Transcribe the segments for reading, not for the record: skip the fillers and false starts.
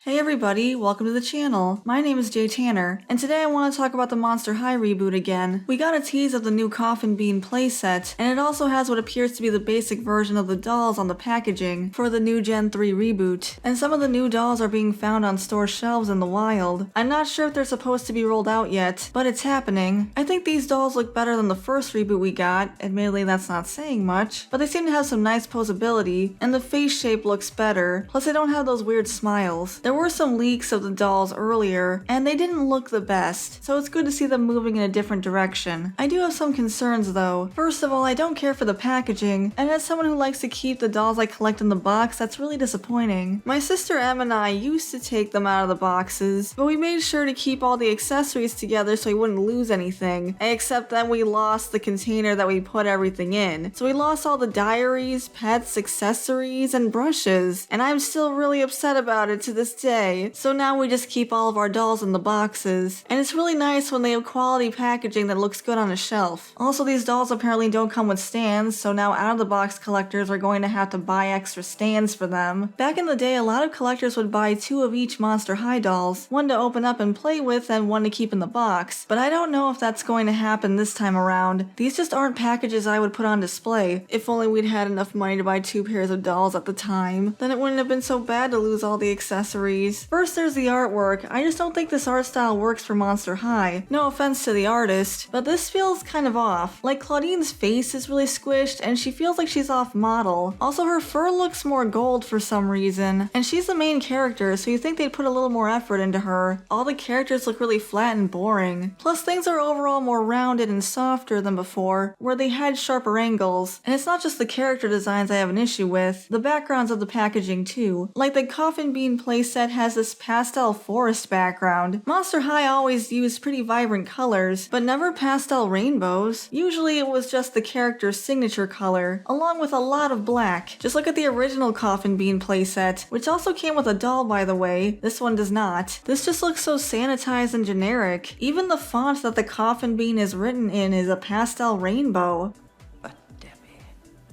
Hey everybody, welcome to the channel. My name is Jay Tanner, and today I want to talk about the Monster High reboot again. We got a tease of the new Coffin Bean playset, and it also has what appears to be the basic version of the dolls on the packaging for the new Gen 3 reboot. And some of the new dolls are being found on store shelves in the wild. I'm not sure if they're supposed to be rolled out yet, but it's happening. I think these dolls look better than the first reboot we got. Admittedly, that's not saying much, but they seem to have some nice posability, and the face shape looks better. Plus, they don't have those weird smiles. There were some leaks of the dolls earlier, and they didn't look the best, so it's good to see them moving in a different direction. I do have some concerns though. First of all, I don't care for the packaging, and as someone who likes to keep the dolls I collect in the box, that's really disappointing. My sister Em and I used to take them out of the boxes, but we made sure to keep all the accessories together so we wouldn't lose anything, except that we lost the container that we put everything in. So we lost all the diaries, pets, accessories, and brushes, and I'm still really upset about it to this day. So now we just keep all of our dolls in the boxes. And it's really nice when they have quality packaging that looks good on a shelf. Also, these dolls apparently don't come with stands, so now out-of-the-box collectors are going to have to buy extra stands for them. Back in the day, a lot of collectors would buy 2 of each Monster High dolls, one to open up and play with and one to keep in the box. But I don't know if that's going to happen this time around. These just aren't packages I would put on display. If only we'd had enough money to buy 2 pairs of dolls at the time, then it wouldn't have been so bad to lose all the accessories. First, there's the artwork. I just don't think this art style works for Monster High. No offense to the artist, but this feels kind of off. Like, Claudine's face is really squished, and she feels like she's off model. Also, her fur looks more gold for some reason, and she's the main character, so you think they'd put a little more effort into her. All the characters look really flat and boring. Plus, things are overall more rounded and softer than before, where they had sharper angles. And it's not just the character designs I have an issue with, the backgrounds of the packaging too. Like, the Coffin Bean playset has this pastel forest background. Monster High always used pretty vibrant colors, but never pastel rainbows. Usually it was just the character's signature color, along with a lot of black. Just look at the original Coffin Bean playset, which also came with a doll by the way. This one does not. This just looks so sanitized and generic. Even the font that the Coffin Bean is written in is a pastel rainbow. But Debbie,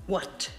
what?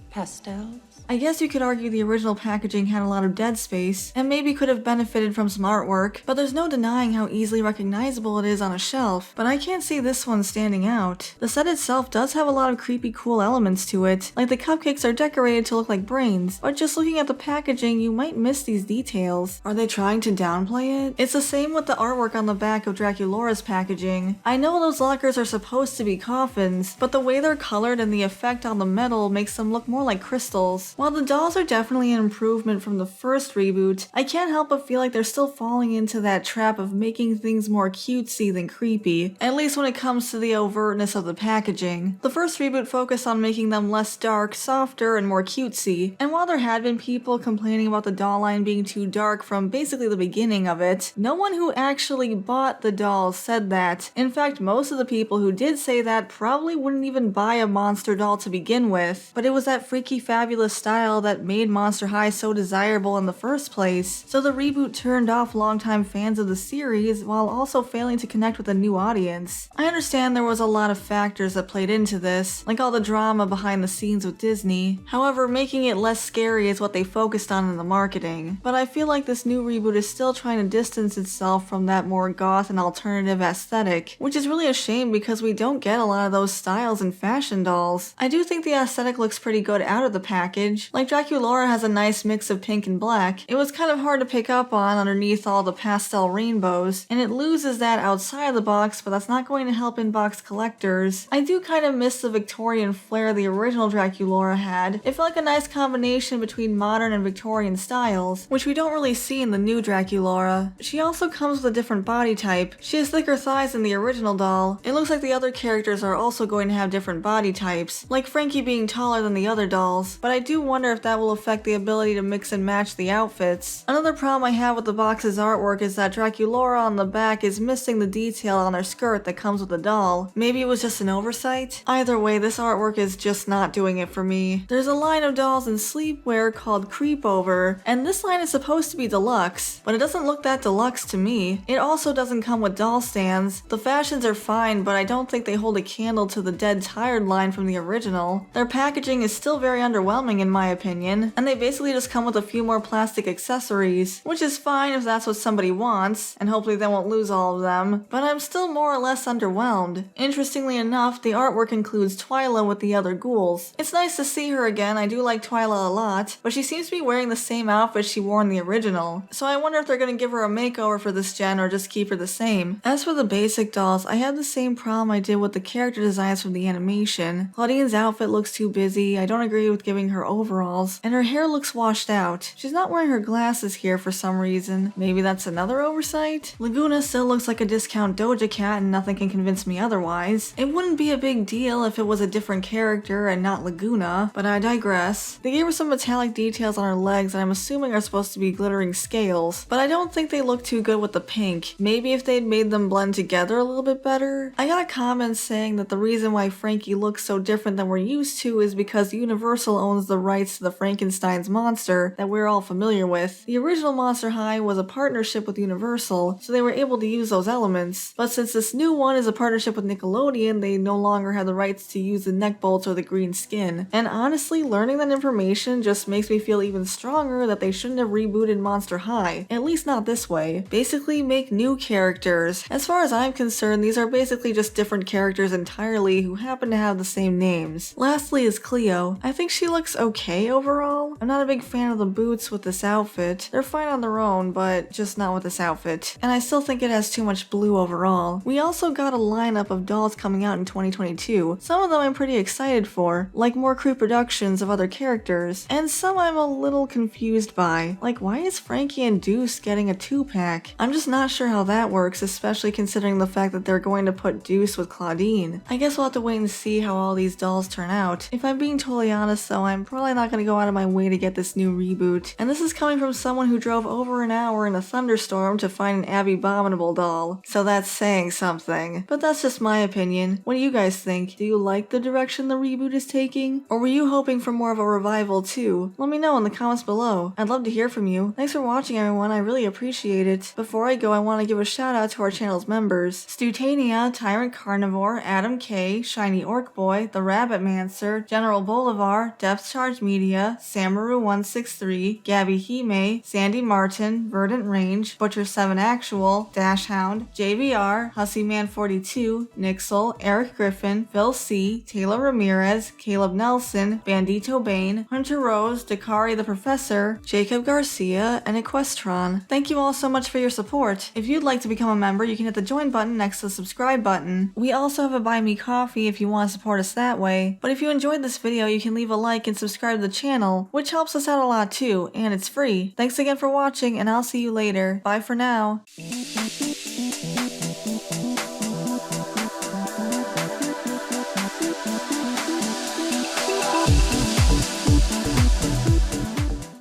Pastels? I guess you could argue the original packaging had a lot of dead space, and maybe could have benefited from some artwork, but there's no denying how easily recognizable it is on a shelf, but I can't see this one standing out. The set itself does have a lot of creepy cool elements to it, like the cupcakes are decorated to look like brains, but just looking at the packaging you might miss these details. Are they trying to downplay it? It's the same with the artwork on the back of Draculaura's packaging. I know those lockers are supposed to be coffins, but the way they're colored and the effect on the metal makes them look more like crystals. While the dolls are definitely an improvement from the first reboot, I can't help but feel like they're still falling into that trap of making things more cutesy than creepy, at least when it comes to the overtness of the packaging. The first reboot focused on making them less dark, softer, and more cutesy, and while there had been people complaining about the doll line being too dark from basically the beginning of it, no one who actually bought the dolls said that. In fact, most of the people who did say that probably wouldn't even buy a monster doll to begin with, but it was that freaky fabulous style that made Monster High so desirable in the first place, so the reboot turned off longtime fans of the series while also failing to connect with a new audience. I understand there was a lot of factors that played into this, like all the drama behind the scenes with Disney. However, making it less scary is what they focused on in the marketing. But I feel like this new reboot is still trying to distance itself from that more goth and alternative aesthetic, which is really a shame because we don't get a lot of those styles in fashion dolls. I do think the aesthetic looks pretty good out of the package. Like Draculaura has a nice mix of pink and black. It was kind of hard to pick up on underneath all the pastel rainbows, and it loses that outside the box, but that's not going to help in-box collectors. I do kind of miss the Victorian flair the original Draculaura had. It felt like a nice combination between modern and Victorian styles, which we don't really see in the new Draculaura. She also comes with a different body type. She has thicker thighs than the original doll. It looks like the other characters are also going to have different body types, like Frankie being taller than the other dolls, but I do wonder if that will affect the ability to mix and match the outfits. Another problem I have with the box's artwork is that Draculaura on the back is missing the detail on her skirt that comes with the doll. Maybe it was just an oversight? Either way, this artwork is just not doing it for me. There's a line of dolls in sleepwear called Creepover, and this line is supposed to be deluxe, but it doesn't look that deluxe to me. It also doesn't come with doll stands. The fashions are fine, but I don't think they hold a candle to the Dead Tired line from the original. Their packaging is still very underwhelming in my opinion, and they basically just come with a few more plastic accessories, which is fine if that's what somebody wants, and hopefully they won't lose all of them, but I'm still more or less underwhelmed. Interestingly enough, the artwork includes Twyla with the other ghouls. It's nice to see her again, I do like Twyla a lot, but she seems to be wearing the same outfit she wore in the original, so I wonder if they're gonna give her a makeover for this gen or just keep her the same. As for the basic dolls, I had the same problem I did with the character designs from the animation. Claudine's outfit looks too busy, I don't agree with giving her overalls, and her hair looks washed out. She's not wearing her glasses here for some reason. Maybe that's another oversight? Laguna still looks like a discount Doja Cat and nothing can convince me otherwise. It wouldn't be a big deal if it was a different character and not Laguna, but I digress. They gave her some metallic details on her legs that I'm assuming are supposed to be glittering scales, but I don't think they look too good with the pink. Maybe if they'd made them blend together a little bit better? I got a comment saying that the reason why Frankie looks so different than we're used to is because Universal owns the rights to the Frankenstein's monster that we're all familiar with. The original Monster High was a partnership with Universal, so they were able to use those elements, but since this new one is a partnership with Nickelodeon, they no longer have the rights to use the neck bolts or the green skin. And honestly, learning that information just makes me feel even stronger that they shouldn't have rebooted Monster High, at least not this way. Basically make new characters. As far as I'm concerned, these are basically just different characters entirely who happen to have the same names. Lastly is Cleo. I think she looks okay overall. I'm not a big fan of the boots with this outfit. They're fine on their own, but just not with this outfit. And I still think it has too much blue overall. We also got a lineup of dolls coming out in 2022. Some of them I'm pretty excited for, like more crew productions of other characters, and some I'm a little confused by. Like, why is Frankie and Deuce getting a 2-pack? I'm just not sure how that works, especially considering the fact that they're going to put Deuce with Claudine. I guess we'll have to wait and see how all these dolls turn out. If I'm being totally honest though, I'm probably not going to go out of my way to get this new reboot. And this is coming from someone who drove over an hour in a thunderstorm to find an Abby Abominable doll. So that's saying something. But that's just my opinion. What do you guys think? Do you like the direction the reboot is taking? Or were you hoping for more of a revival too? Let me know in the comments below. I'd love to hear from you. Thanks for watching everyone, I really appreciate it. Before I go, I want to give a shout out to our channel's members. Stutania, Tyrant Carnivore, Adam K, Shiny Orc Boy, The Rabbit Mancer, General Bolivar, Depth Charge Media, Samaru163, Gabby Hime, Sandy Martin, Verdant Range, Butcher7 Actual, Dash Hound, JVR, Hussyman42, Nixel, Eric Griffin, Phil C, Taylor Ramirez, Caleb Nelson, Bandito Bane, Hunter Rose, Dakari the Professor, Jacob Garcia, and Equestron. Thank you all so much for your support. If you'd like to become a member, you can hit the join button next to the subscribe button. We also have a buy me coffee if you want to support us that way. But if you enjoyed this video, you can leave a like and subscribe to the channel, which helps us out a lot too, and it's free. Thanks again for watching, and I'll see you later. Bye for now.